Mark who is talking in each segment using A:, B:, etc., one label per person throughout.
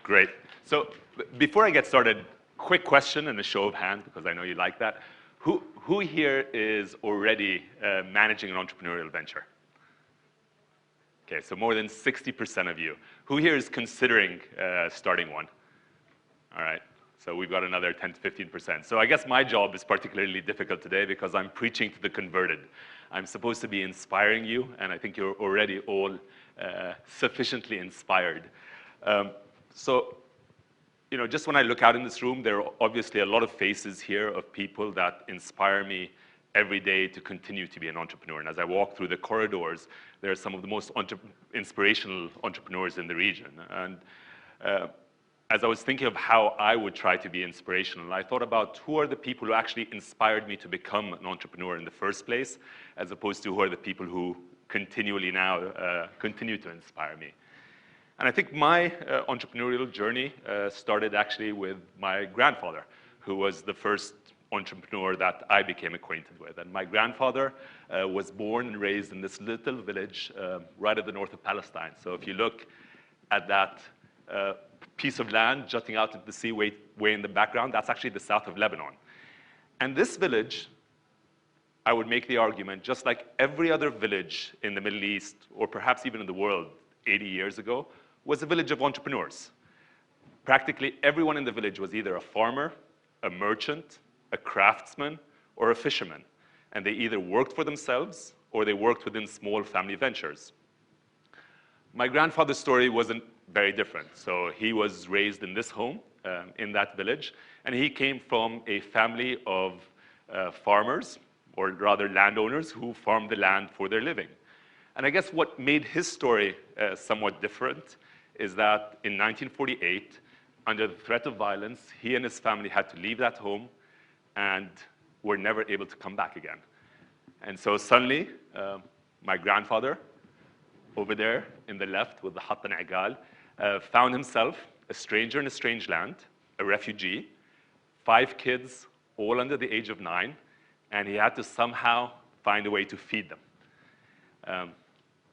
A: Great. So before I get started, quick question and a show of hands, because I know you like that. Who here is already managing an entrepreneurial venture? Okay, so more than 60% of you. Who here is considering starting one? All right, so we've got another 10 to 15%. So I guess my job is particularly difficult today because I'm preaching to the converted. I'm supposed to be inspiring you, and I think you're already all sufficiently inspired. So, you know, just when I look out in this room, there are obviously a lot of faces here of people that inspire me every day to continue to be an entrepreneur. And as I walk through the corridors, there are some of the most inspirational entrepreneurs in the region. And as I was thinking of how I would try to be inspirational, I thought about who are the people who actually inspired me to become an entrepreneur in the first place, as opposed to who are the people who continually now continue to inspire me. And I think my entrepreneurial journey started actually with my grandfather, who was the first entrepreneur that I became acquainted with. And my grandfather was born and raised in this little village right at the north of Palestine. So if you look at that piece of land jutting out into the sea way in the background, that's actually the south of Lebanon. And this village, I would make the argument, just like every other village in the Middle East, or perhaps even in the world 80 years ago, was a village of entrepreneurs. Practically everyone in the village was either a farmer, a merchant, a craftsman, or a fisherman. And they either worked for themselves or they worked within small family ventures. My grandfather's story wasn't very different. So he was raised in this home, in that village, and he came from a family of farmers, or rather landowners, who farmed the land for their living. And I guess what made his story somewhat different is that in 1948, under the threat of violence, he and his family had to leave that home and were never able to come back again. And so suddenly, my grandfather, over there in the left with the Hatt and Igal, found himself a stranger in a strange land, a refugee, 5 kids, all under the age of 9, and he had to somehow find a way to feed them.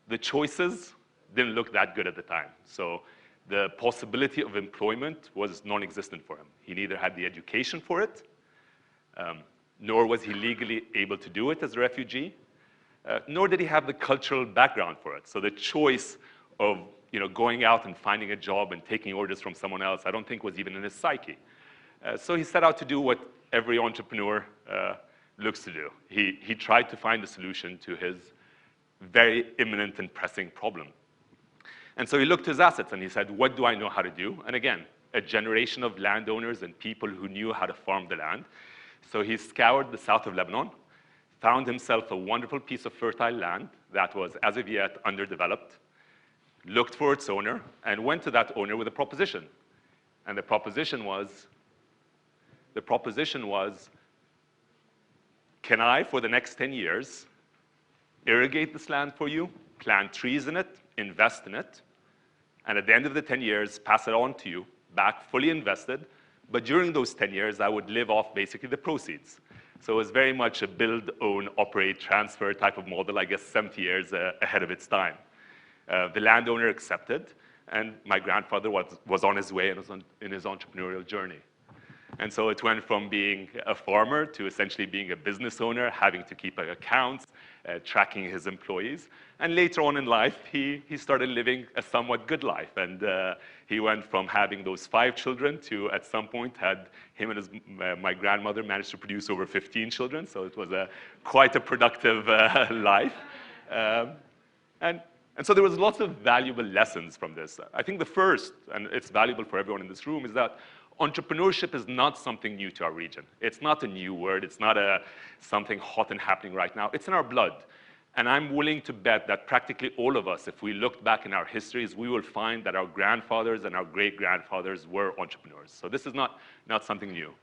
A: The choices didn't look that good at the time. So the possibility of employment was non-existent for him. He neither had the education for it, nor was he legally able to do it as a refugee, nor did he have the cultural background for it. So the choice of going out and finding a job and taking orders from someone else, I don't think was even in his psyche. So he set out to do what every entrepreneur looks to do. He tried to find a solution to his very imminent and pressing problem. And so he looked to his assets and he said, what do I know how to do? And again, a generation of landowners and people who knew how to farm the land. So he scoured the south of Lebanon, found himself a wonderful piece of fertile land that was as of yet underdeveloped, looked for its owner, and went to that owner with a proposition. And the proposition was, can I, for the next 10 years, irrigate this land for you, plant trees in it, invest in it, and at the end of the 10 years, pass it on to you, back fully invested, but during those 10 years, I would live off basically the proceeds. So it was very much a build, own, operate, transfer type of model, I guess 70 years ahead of its time. The landowner accepted, and my grandfather was on his way and was in his entrepreneurial journey. And so it went from being a farmer to essentially being a business owner, having to keep accounts, tracking his employees. And later on in life, he started living a somewhat good life. And he went from having those 5 children to, at some point, had him and my grandmother managed to produce over 15 children. So it was quite a productive life. And so there was lots of valuable lessons from this. I think the first, and it's valuable for everyone in this room, is that entrepreneurship is not something new to our region. It's not a new word. It's not something hot and happening right now. It's in our blood. And I'm willing to bet that practically all of us, if we look back in our histories, we will find that our grandfathers and our great-grandfathers were entrepreneurs. So this is not something new.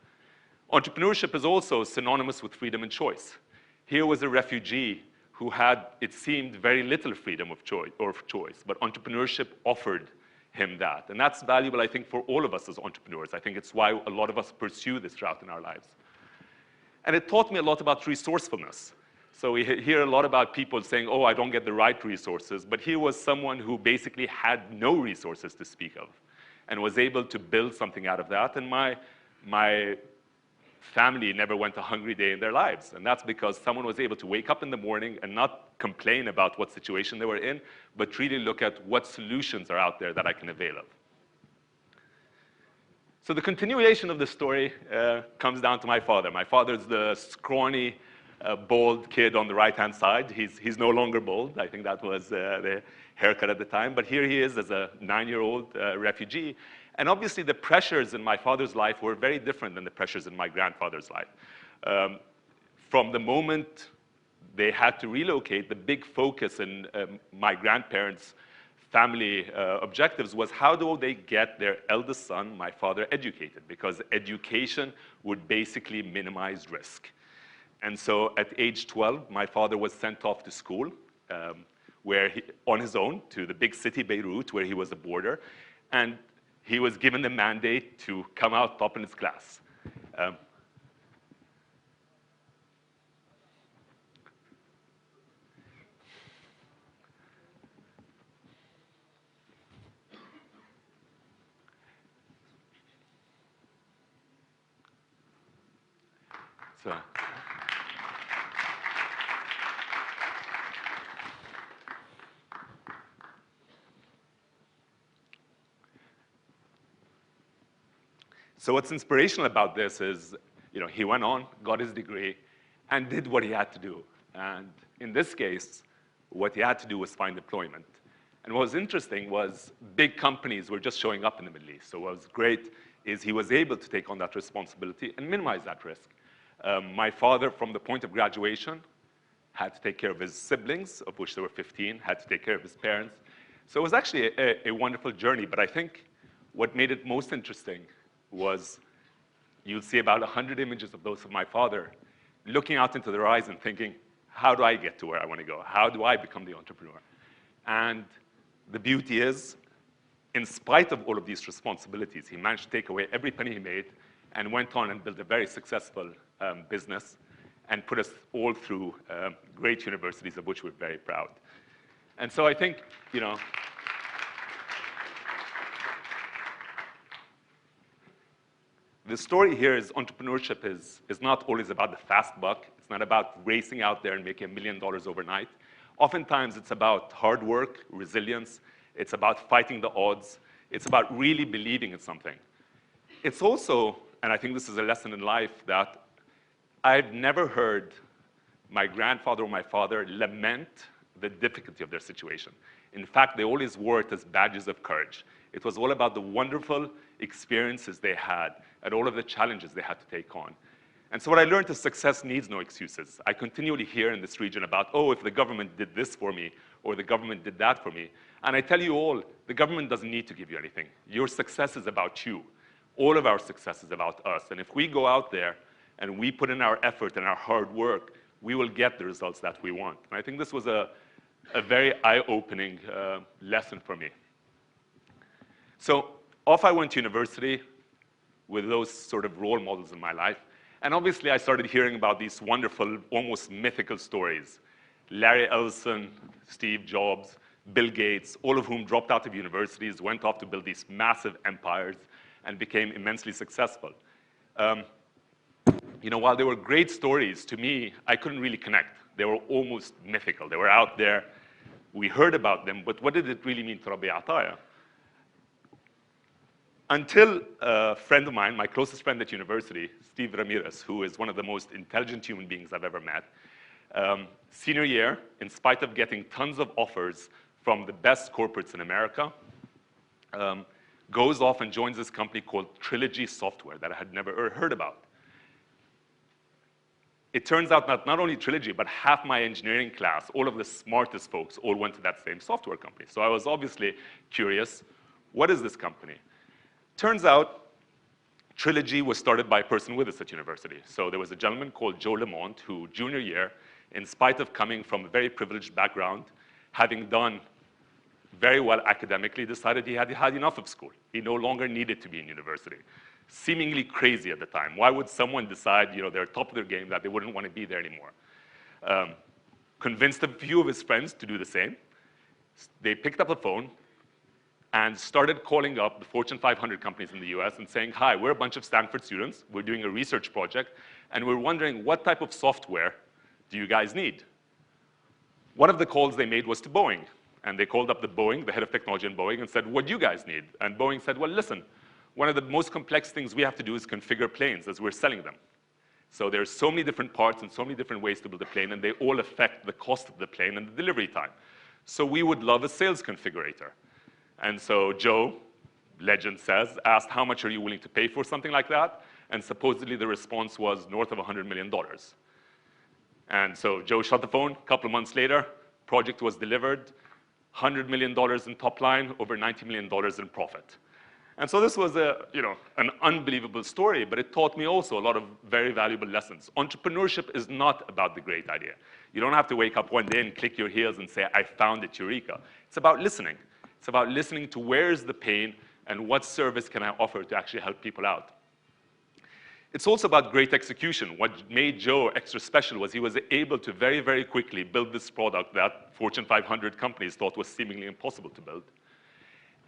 A: Entrepreneurship is also synonymous with freedom and choice. Here was a refugee who had, it seemed, very little freedom of choice, but entrepreneurship offered him that. And that's valuable, I think, for all of us as entrepreneurs. I think it's why a lot of us pursue this route in our lives. And it taught me a lot about resourcefulness. So we hear a lot about people saying, oh, I don't get the right resources, but here was someone who basically had no resources to speak of. and was able to build something out of that. And my family never went a hungry day in their lives. And that's because someone was able to wake up in the morning and not complain about what situation they were in, but really look at what solutions are out there that I can avail of. So the continuation of the story comes down to my father. My father's the scrawny, bald kid on the right-hand side. He's no longer bald. I think that was the haircut at the time. But here he is as a 9-year-old refugee. And obviously, the pressures in my father's life were very different than the pressures in my grandfather's life. From the moment they had to relocate, the big focus in my grandparents' family objectives was how do they get their eldest son, my father, educated? Because education would basically minimize risk. And so at age 12, my father was sent off to school on his own to the big city, Beirut, where he was a boarder. And he was given the mandate to come out top in his class. So what's inspirational about this is, he went on, got his degree, and did what he had to do. And in this case, what he had to do was find employment. And what was interesting was big companies were just showing up in the Middle East. So what was great is he was able to take on that responsibility and minimize that risk. My father, from the point of graduation, had to take care of his siblings, of which there were 15, had to take care of his parents. So it was actually a wonderful journey. But I think what made it most interesting was you'll see about 100 images of those of my father looking out into the horizon thinking, how do I get to where I want to go? How do I become the entrepreneur? And the beauty is, in spite of all of these responsibilities, he managed to take away every penny he made and went on and built a very successful business and put us all through great universities, of which we're very proud. And so I think, the story here is entrepreneurship is not always about the fast buck. It's not about racing out there and making $1 million overnight. Oftentimes, it's about hard work, resilience. It's about fighting the odds. It's about really believing in something. It's also, and I think this is a lesson in life, that I've never heard my grandfather or my father lament the difficulty of their situation. In fact, they always wore it as badges of courage. It was all about the wonderful experiences they had and all of the challenges they had to take on. And so what I learned is success needs no excuses. I continually hear in this region about, oh, if the government did this for me, or the government did that for me. And I tell you all, the government doesn't need to give you anything. Your success is about you. All of our success is about us. And if we go out there and we put in our effort and our hard work, we will get the results that we want. And I think this was a very eye-opening lesson for me. So off I went to university with those sort of role models in my life. And obviously, I started hearing about these wonderful, almost mythical stories. Larry Ellison, Steve Jobs, Bill Gates, all of whom dropped out of universities, went off to build these massive empires, and became immensely successful. While they were great stories, to me, I couldn't really connect. They were almost mythical. They were out there. We heard about them, but what did it really mean to Rabea Ataya? Until a friend of mine, my closest friend at university, Steve Ramirez, who is one of the most intelligent human beings I've ever met, senior year, in spite of getting tons of offers from the best corporates in America, goes off and joins this company called Trilogy Software that I had never heard about. It turns out that not only Trilogy, but half my engineering class, all of the smartest folks, all went to that same software company. So I was obviously curious, what is this company? Turns out, Trilogy was started by a person with us at university. So there was a gentleman called Joe Lamont who, junior year, in spite of coming from a very privileged background, having done very well academically, decided he had had enough of school. He no longer needed to be in university. Seemingly crazy at the time. Why would someone decide, they're top of their game, that they wouldn't want to be there anymore? Convinced a few of his friends to do the same. They picked up the phone, and started calling up the Fortune 500 companies in the US and saying, hi, we're a bunch of Stanford students, we're doing a research project, and we're wondering what type of software do you guys need? One of the calls they made was to Boeing, and they called up the head of technology in Boeing, and said, what do you guys need? And Boeing said, well, listen, one of the most complex things we have to do is configure planes as we're selling them. So there's so many different parts and so many different ways to build a plane, and they all affect the cost of the plane and the delivery time. So we would love a sales configurator. And so Joe, legend says, asked, how much are you willing to pay for something like that? And supposedly the response was north of $100 million. And so Joe shut the phone. A couple of months later, project was delivered, $100 million in top line, over $90 million in profit. And so this was an unbelievable story, but it taught me also a lot of very valuable lessons. Entrepreneurship is not about the great idea. You don't have to wake up one day and click your heels and say, I found it, eureka. It's about listening. It's about listening to where's the pain and what service can I offer to actually help people out. It's also about great execution. What made Joe extra special was he was able to very, very quickly build this product that Fortune 500 companies thought was seemingly impossible to build.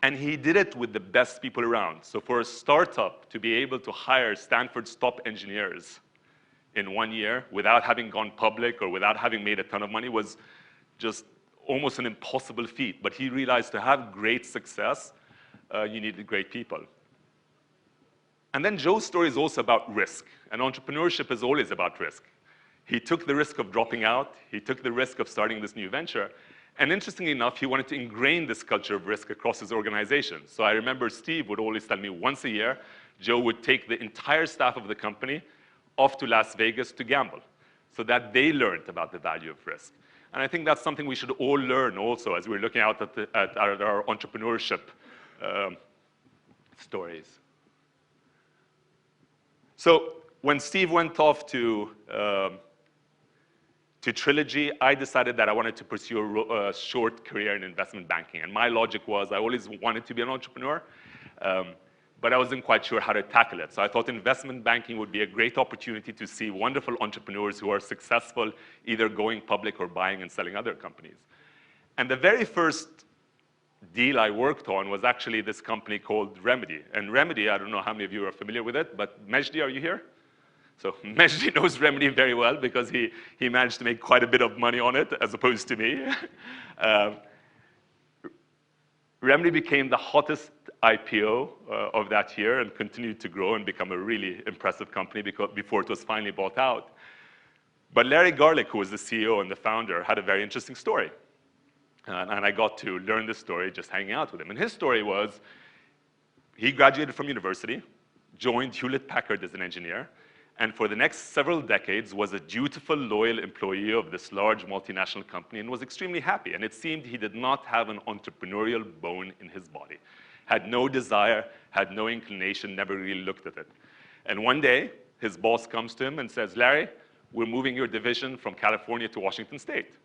A: And he did it with the best people around. So for a startup to be able to hire Stanford's top engineers in 1 year without having gone public or without having made a ton of money was just almost an impossible feat. But he realized to have great success, you needed great people. And then Joe's story is also about risk. And entrepreneurship is always about risk. He took the risk of dropping out. He took the risk of starting this new venture. And interestingly enough, he wanted to ingrain this culture of risk across his organization. So I remember Steve would always tell me once a year, Joe would take the entire staff of the company off to Las Vegas to gamble so that they learned about the value of risk. And I think that's something we should all learn also as we're looking out at our entrepreneurship stories. So when Steve went off to Trilogy, I decided that I wanted to pursue a short career in investment banking. And my logic was I always wanted to be an entrepreneur, but I wasn't quite sure how to tackle it. So I thought investment banking would be a great opportunity to see wonderful entrepreneurs who are successful either going public or buying and selling other companies. And the very first deal I worked on was actually this company called Remedy. And Remedy, I don't know how many of you are familiar with it, but Mejdi, are you here? So Mejdi knows Remedy very well because he managed to make quite a bit of money on it as opposed to me. Remedy became the hottest IPO of that year and continued to grow and become a really impressive company before it was finally bought out. But Larry Garlick, who was the CEO and the founder, had a very interesting story. And I got to learn this story just hanging out with him. And his story was, he graduated from university, joined Hewlett-Packard as an engineer, and for the next several decades was a dutiful, loyal employee of this large multinational company and was extremely happy. And it seemed he did not have an entrepreneurial bone in his body, had no desire, had no inclination, never really looked at it. And one day, his boss comes to him and says, Larry, we're moving your division from California to Washington State.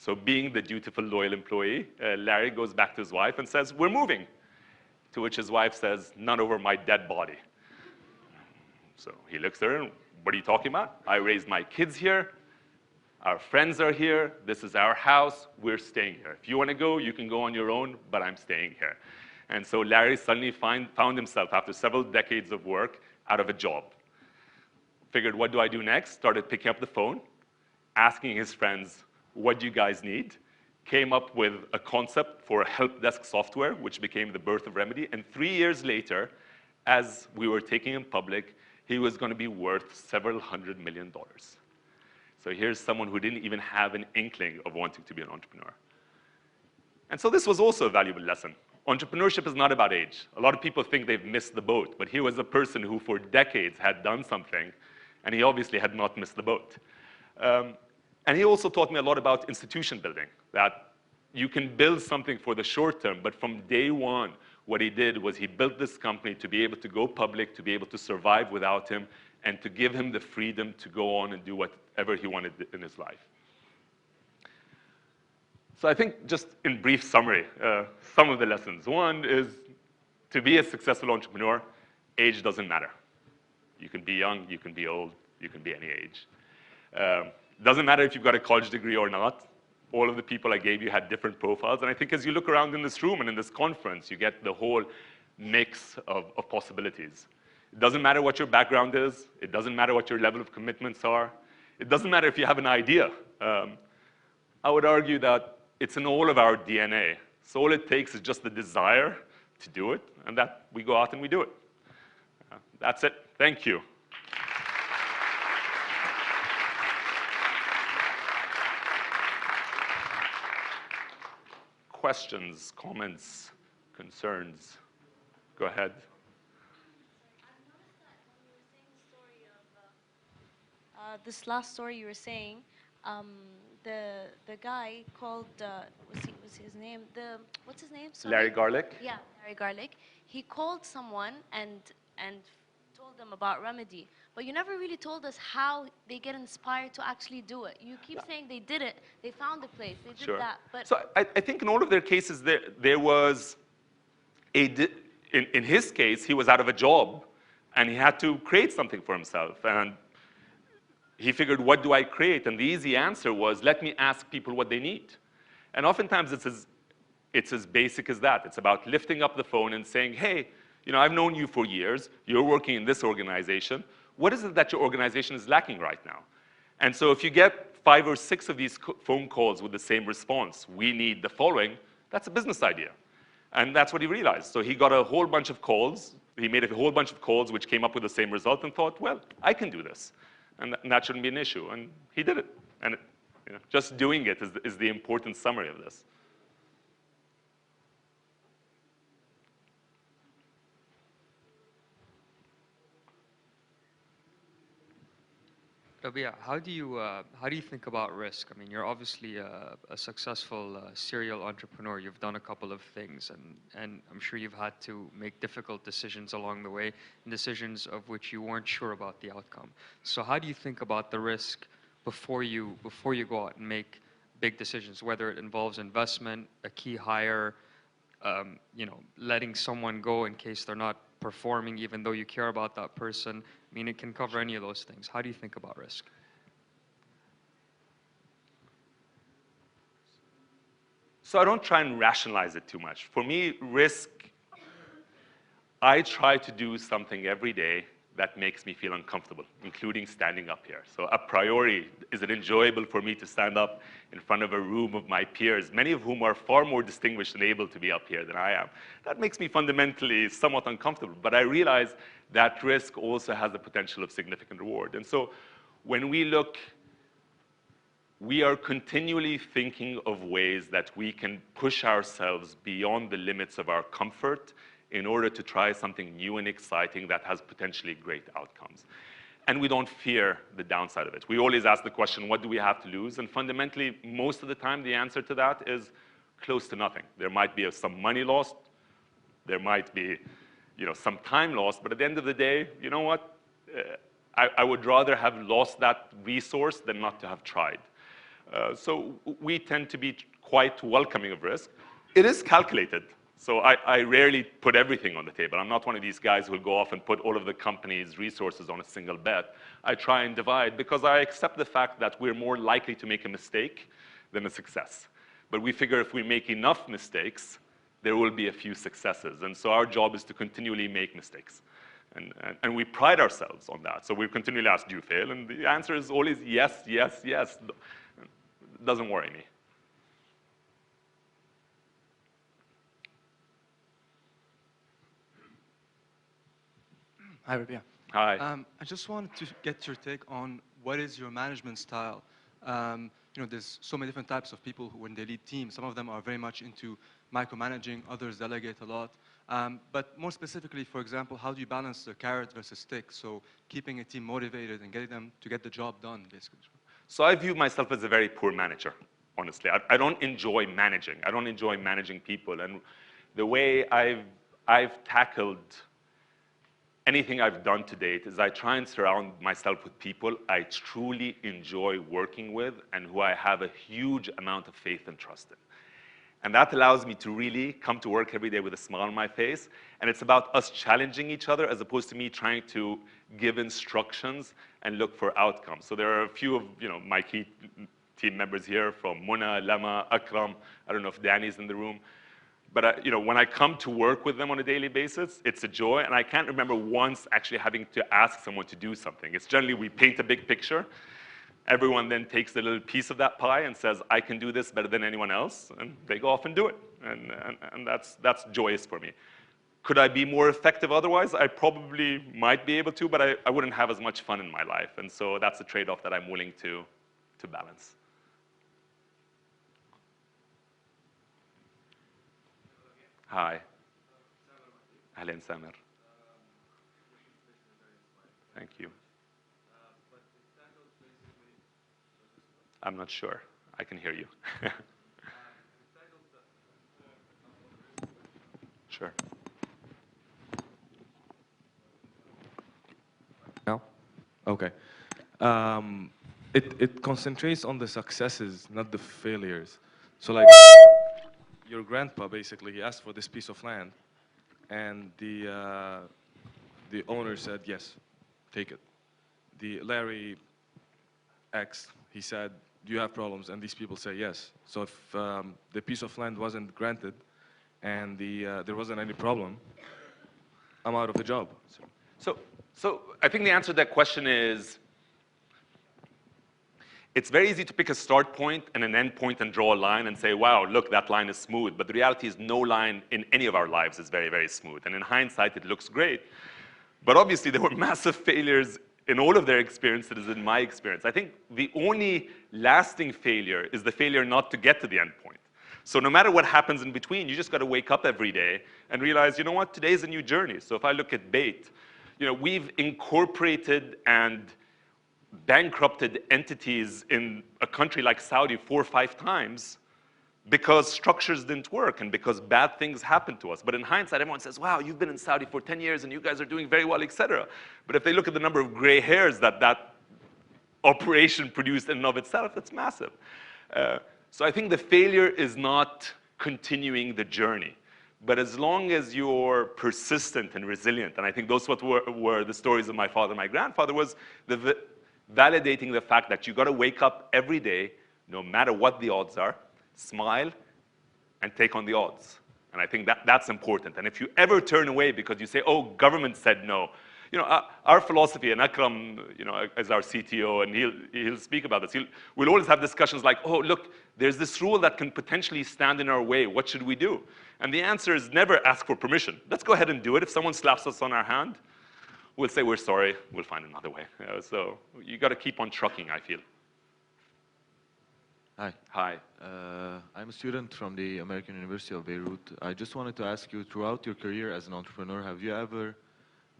A: So being the dutiful, loyal employee, Larry goes back to his wife and says, we're moving. To which his wife says, not over my dead body. So he looks at her, and what are you talking about? I raised my kids here. Our friends are here. This is our house. We're staying here. If you want to go, you can go on your own, but I'm staying here. And so Larry suddenly found himself, after several decades of work, out of a job. Figured, what do I do next? Started picking up the phone, asking his friends, what do you guys need? Came up with a concept for a help desk software, which became the birth of Remedy. And 3 years later, as we were taking him public, he was going to be worth several $100 million. So here's someone who didn't even have an inkling of wanting to be an entrepreneur. And so this was also a valuable lesson. Entrepreneurship is not about age. A lot of people think they've missed the boat, but here was a person who for decades had done something, and he obviously had not missed the boat. And he also taught me a lot about institution building, that you can build something for the short term, but from day one, what he did was he built this company to be able to go public, to be able to survive without him, and to give him the freedom to go on and do whatever he wanted in his life. So I think just in brief summary, some of the lessons. One is to be a successful entrepreneur, age doesn't matter. You can be young, you can be old, you can be any age. Doesn't matter if you've got a college degree or not. all of the people I gave you had different profiles. And I think as you look around in this room and in this conference, you get the whole mix of possibilities. It doesn't matter what your background is. It doesn't matter what your level of commitments are. It doesn't matter if you have an idea. I would argue that it's in all of our DNA. So all it takes is just the desire to do it, and that we go out and we do it. That's it. Thank you. Questions, comments, concerns? Go ahead.
B: This last story you were saying, the guy called was his name what's his name? Sorry.
A: Larry Garlick?
B: Yeah, Larry Garlick. He called someone and told them about Remedy, but you never really told us how they get inspired to actually do it. You keep saying they did it, they found the place, they did that, but
A: so I think in all of their cases there was in his case he was out of a job and he had to create something for himself, and he figured, what do I create? And the easy answer was, let me ask people what they need. And oftentimes it's as basic as that. It's about lifting up the phone and saying, hey, you know, I've known you for years. You're working in this organization. What is it that your organization is lacking right now? And so if you get 5 or 6 of these phone calls with the same response, we need the following, that's a business idea. And that's what he realized. So he got a whole bunch of calls. He made a whole bunch of calls which came up with the same result and thought, well, I can do this. And that shouldn't be an issue. And he did it. And just doing it is the important summary of this.
C: Rabea, how do you think about risk? I mean, you're obviously a successful serial entrepreneur. You've done a couple of things, and I'm sure you've had to make difficult decisions along the way, decisions of which you weren't sure about the outcome. So how do you think about the risk before you go out and make big decisions, whether it involves investment, a key hire, letting someone go in case they're not performing even though you care about that person? I mean, it can cover any of those things. How do you think about risk?
A: So I don't try and rationalize it too much. For me, risk, I try to do something every day that makes me feel uncomfortable, including standing up here. So a priori, is it enjoyable for me to stand up in front of a room of my peers, many of whom are far more distinguished and able to be up here than I am? That makes me fundamentally somewhat uncomfortable, but I realize that risk also has the potential of significant reward. And so when we look, we are continually thinking of ways that we can push ourselves beyond the limits of our comfort in order to try something new and exciting that has potentially great outcomes. And we don't fear the downside of it. We always ask the question, what do we have to lose? And fundamentally, most of the time, the answer to that is close to nothing. There might be some money lost. There might be some time lost. But at the end of the day, you know what? I would rather have lost that resource than not to have tried. So we tend to be quite welcoming of risk. It is calculated. So I rarely put everything on the table. I'm not one of these guys who will go off and put all of the company's resources on a single bet. I try and divide because I accept the fact that we're more likely to make a mistake than a success. But we figure if we make enough mistakes, there will be a few successes. And so our job is to continually make mistakes. And we pride ourselves on that. So we continually ask, do you fail? And the answer is always yes, yes, yes. It doesn't worry me.
D: Hi, Rabea.
A: Hi.
D: I just wanted to get your take on what is your management style. There's so many different types of people who, when they lead teams, some of them are very much into micromanaging, others delegate a lot. But more specifically, for example, how do you balance the carrot versus stick? So keeping a team motivated and getting them to get the job done, basically.
A: So I view myself as a very poor manager, honestly. I don't enjoy managing. I don't enjoy managing people. And the way I've tackled anything I've done to date is I try and surround myself with people I truly enjoy working with and who I have a huge amount of faith and trust in. And that allows me to really come to work every day with a smile on my face. And it's about us challenging each other as opposed to me trying to give instructions and look for outcomes. So there are a few of my key team members here, from Muna, Lama, Akram. I don't know if Danny's in the room. But you know, when I come to work with them on a daily basis, it's a joy, and I can't remember once actually having to ask someone to do something. It's generally we paint a big picture. Everyone then takes a little piece of that pie and says, I can do this better than anyone else, and they go off and do it. And that's joyous for me. Could I be more effective otherwise? I probably might be able to, but I wouldn't have as much fun in my life. And so that's a trade-off that I'm willing to balance. Hi. Ahlan Samer. Thank you. I'm not sure. I can hear you. Sure.
E: Now? Okay. It concentrates on the successes, not the failures. So like, your grandpa, basically, he asked for this piece of land, and the owner said, yes, take it. The Larry X, he said, do you have problems? And these people say yes. So if the piece of land wasn't granted and there wasn't any problem, I'm out of the job.
A: So I think the answer to that question is, it's very easy to pick a start point and an end point and draw a line and say, wow, look, that line is smooth. But the reality is no line in any of our lives is very, very smooth. And in hindsight, it looks great. But obviously, there were massive failures in all of their experiences, in my experience. I think the only lasting failure is the failure not to get to the end point. So no matter what happens in between, you just got to wake up every day and realize, you know what, today's a new journey. So if I look at Bayt, you know, we've incorporated and bankrupted entities in a country like Saudi 4 or 5 times because structures didn't work and because bad things happened to us. But in hindsight, everyone says, wow, you've been in Saudi for 10 years and you guys are doing very well, et cetera. But if they look at the number of gray hairs that operation produced in and of itself, it's massive. So I think the failure is not continuing the journey. But as long as you're persistent and resilient, and I think those were the stories of my father and my grandfather, was validating the fact that you got to wake up every day, no matter what the odds are, smile, and take on the odds. And I think that's important. And if you ever turn away because you say, oh, government said no, you know, our philosophy, and Akram, you know, as our CTO, and he'll speak about this, we'll always have discussions like, oh, look, there's this rule that can potentially stand in our way. What should we do? And the answer is never ask for permission. Let's go ahead and do it. If someone slaps us on our hand, we'll say, we're sorry, we'll find another way. So you got to keep on trucking, I feel.
F: Hi.
A: Hi.
F: I'm a student from the American University of Beirut. I just wanted to ask you, throughout your career as an entrepreneur, have you ever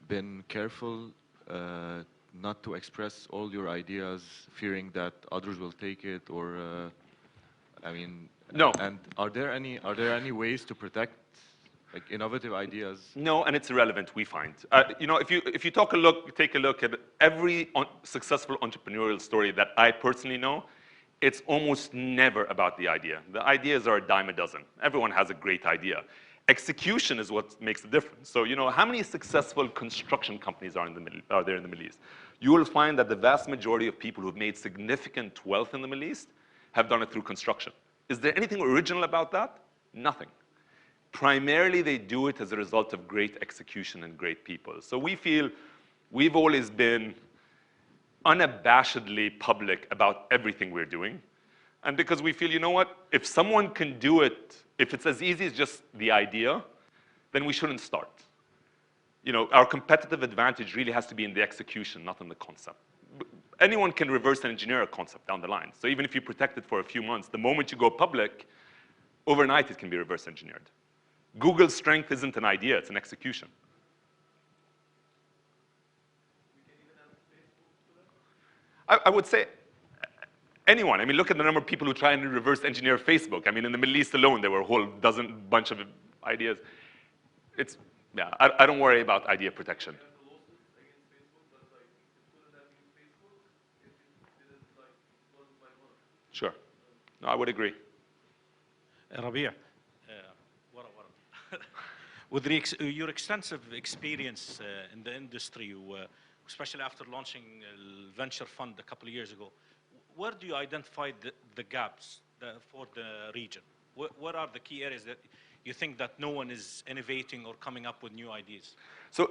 F: been careful not to express all your ideas, fearing that others will take it, or, I mean...
A: No.
F: And are there any ways to protect like innovative ideas?
A: No, and it's irrelevant, we find. You know, if you take a look at every successful entrepreneurial story that I personally know, it's almost never about the idea. The ideas are a dime a dozen. Everyone has a great idea. Execution is what makes the difference. So, you know, how many successful construction companies are there in the Middle East? You will find that the vast majority of people who've made significant wealth in the Middle East have done it through construction. Is there anything original about that? Nothing. Primarily, they do it as a result of great execution and great people. So we feel we've always been unabashedly public about everything we're doing. And because we feel, you know what, if someone can do it, if it's as easy as just the idea, then we shouldn't start. You know, our competitive advantage really has to be in the execution, not in the concept. Anyone can reverse engineer a concept down the line. So even if you protect it for a few months, the moment you go public, overnight it can be reverse engineered. Google's strength isn't an idea, it's an execution. I would say anyone. I mean, look at the number of people who try and reverse engineer Facebook. I mean, in the Middle East alone, there were a whole bunch of ideas. Yeah, I don't worry about idea protection. Sure. No, I would agree.
G: Rabea, with your extensive experience in the industry, especially after launching a venture fund a couple of years ago, where do you identify the gaps for the region? What are the key areas that you think that no one is innovating or coming up with new ideas?
A: So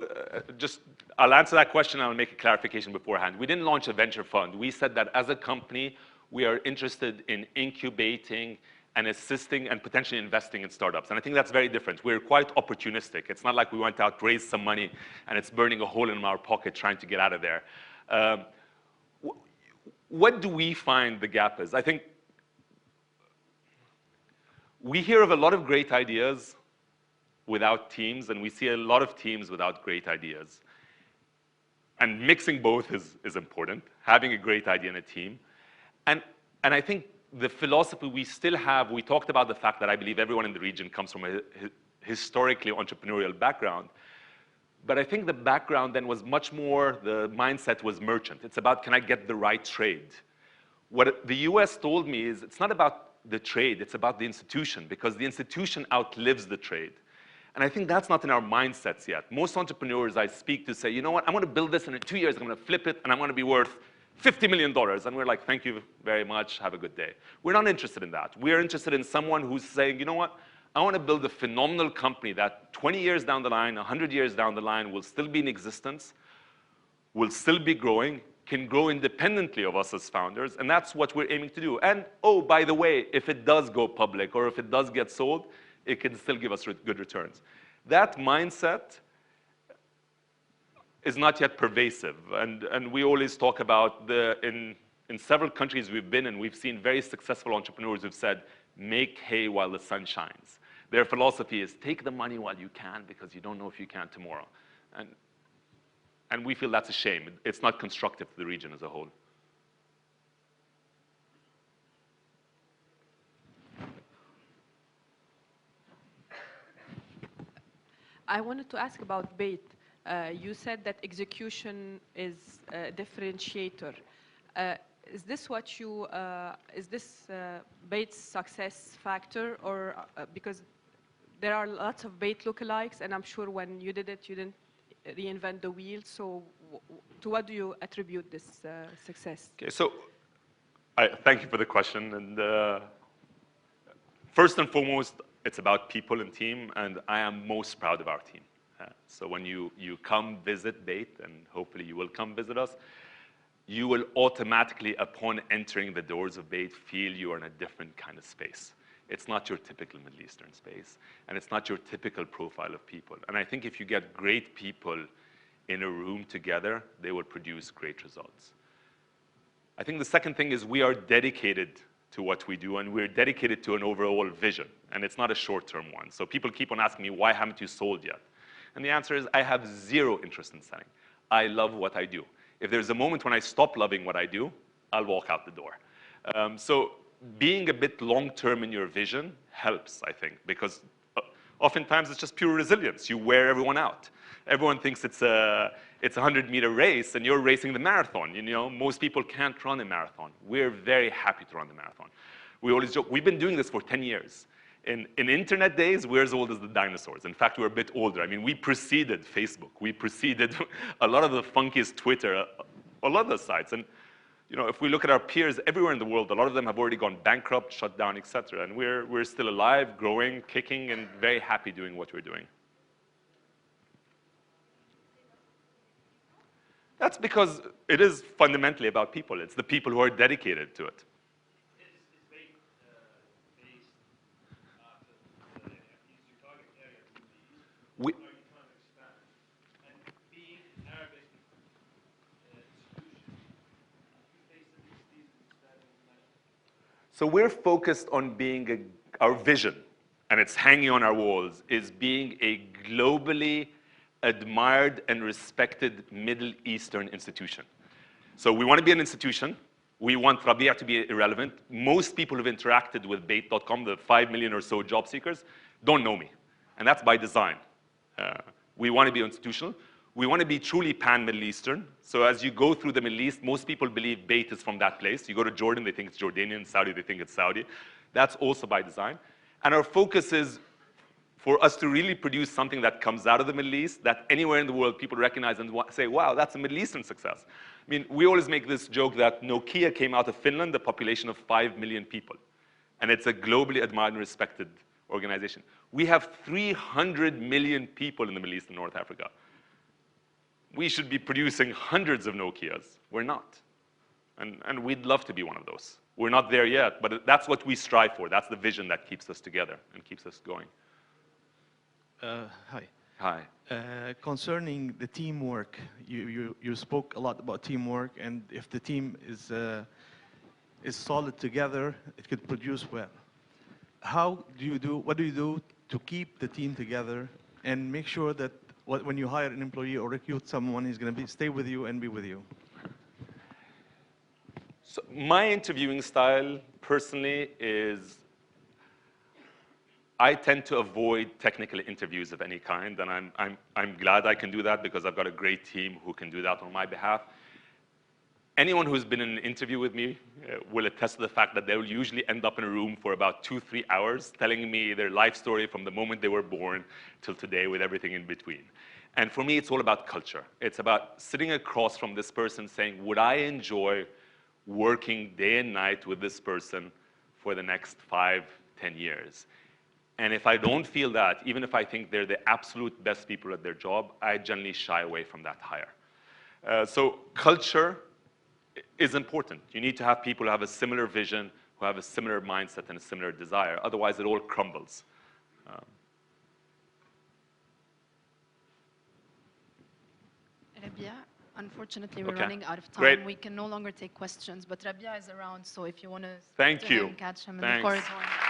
A: I'll answer that question and I'll make a clarification beforehand. We didn't launch a venture fund. We said that as a company, we are interested in incubating and assisting and potentially investing in startups. And I think that's very different. We're quite opportunistic. It's not like we went out, raised some money, and it's burning a hole in our pocket trying to get out of there. What do we find the gap is? I think we hear of a lot of great ideas without teams, and we see a lot of teams without great ideas. And mixing both is important, having a great idea in a team. And I think the philosophy we still have, we talked about the fact that I believe everyone in the region comes from a historically entrepreneurial background. But I think the background then was much more, the mindset was merchant. It's about, can I get the right trade? What the US told me is, it's not about the trade, it's about the institution, because the institution outlives the trade. And I think that's not in our mindsets yet. Most entrepreneurs I speak to say, you know what, I'm gonna build this, and in 2 years I'm gonna flip it, and I'm gonna be worth $50 million. And we're like, thank you very much, have a good day. We're not interested in that. We're interested in someone who's saying, you know what, I wanna build a phenomenal company that 20 years down the line, 100 years down the line will still be in existence, will still be growing, can grow independently of us as founders, and that's what we're aiming to do. And oh, by the way, if it does go public or if it does get sold, it can still give us good returns. That mindset is not yet pervasive, and we always talk about in several countries we've been in, we've seen very successful entrepreneurs who've said, make hay while the sun shines. Their philosophy is take the money while you can because you don't know if you can tomorrow. And we feel that's a shame. It's not constructive to the region as a whole.
H: I wanted to ask about Bayt. You said that execution is a differentiator. Is this what you, is this Bayt's success factor, or because there are lots of Bayt lookalikes, and I'm sure when you did it, you didn't reinvent the wheel. So to what do you attribute this success?
A: Okay, so thank you for the question. And first and foremost, it's about people and team, and I am most proud of our team. So when you come visit Bayt, and hopefully you will come visit us, you will automatically, upon entering the doors of Bayt, feel you are in a different kind of space. It's not your typical Middle Eastern space, and it's not your typical profile of people. And I think if you get great people in a room together, they will produce great results. I think the second thing is we are dedicated to what we do, and we're dedicated to an overall vision, and it's not a short-term one. So people keep on asking me, why haven't you sold yet? And the answer is, I have zero interest in selling. I love what I do. If there's a moment when I stop loving what I do, I'll walk out the door. So being a bit long-term in your vision helps, I think, because oftentimes it's just pure resilience. You wear everyone out. Everyone thinks it's a 100-meter race, and you're racing the marathon. You know, most people can't run a marathon. We're very happy to run the marathon. We always joke, we've been doing this for 10 years. In internet days, we're as old as the dinosaurs. In fact, we're a bit older. I mean, we preceded Facebook. We preceded a lot of the funkiest Twitter, a lot of the sites. And you know, if we look at our peers everywhere in the world, a lot of them have already gone bankrupt, shut down, et cetera. And we're still alive, growing, kicking, and very happy doing what we're doing. That's because it is fundamentally about people. It's the people who are dedicated to it. So we're focused on being our vision, and it's hanging on our walls, is being a globally admired and respected Middle Eastern institution. So we want to be an institution. We want Rabea to be irrelevant. Most people who've interacted with Bayt.com, the 5 million or so job seekers, don't know me. And that's by design. We want to be institutional. We want to be truly pan-Middle Eastern. So as you go through the Middle East, most people believe Bayt is from that place. You go to Jordan, they think it's Jordanian. Saudi, they think it's Saudi. That's also by design. And our focus is, for us to really produce something that comes out of the Middle East, that anywhere in the world people recognize and say, wow, that's a Middle Eastern success. I mean, we always make this joke that Nokia came out of Finland, a population of 5 million people. And it's a globally admired and respected organization. We have 300 million people in the Middle East and North Africa. We should be producing hundreds of Nokias. We're not. And we'd love to be one of those. We're not there yet, but that's what we strive for. That's the vision that keeps us together and keeps us going.
I: Hi.
A: Hi.
I: Concerning the teamwork, you spoke a lot about teamwork, and if the team is solid together, it could produce well. What do you do to keep the team together and make sure that when you hire an employee or recruit someone, he's going to stay with you and be with you?
A: So my interviewing style, personally, is I tend to avoid technical interviews of any kind, and I'm glad I can do that because I've got a great team who can do that on my behalf. Anyone who's been in an interview with me will attest to the fact that they will usually end up in a room for about 2-3 hours telling me their life story from the moment they were born till today with everything in between. And for me, it's all about culture. It's about sitting across from this person saying, would I enjoy working day and night with this person for the next 5-10 years? And if I don't feel that, even if I think they're the absolute best people at their job, I generally shy away from that hire. So culture is important. You need to have people who have a similar vision, who have a similar mindset and a similar desire. Otherwise, it all crumbles.
J: Rabea, unfortunately, we're
A: Okay.
J: running out of time.
A: Great.
J: We can no longer take questions, but Rabea is around, so if you want to
A: Thank you.
J: catch him in the
A: Thanks.
J: corridor.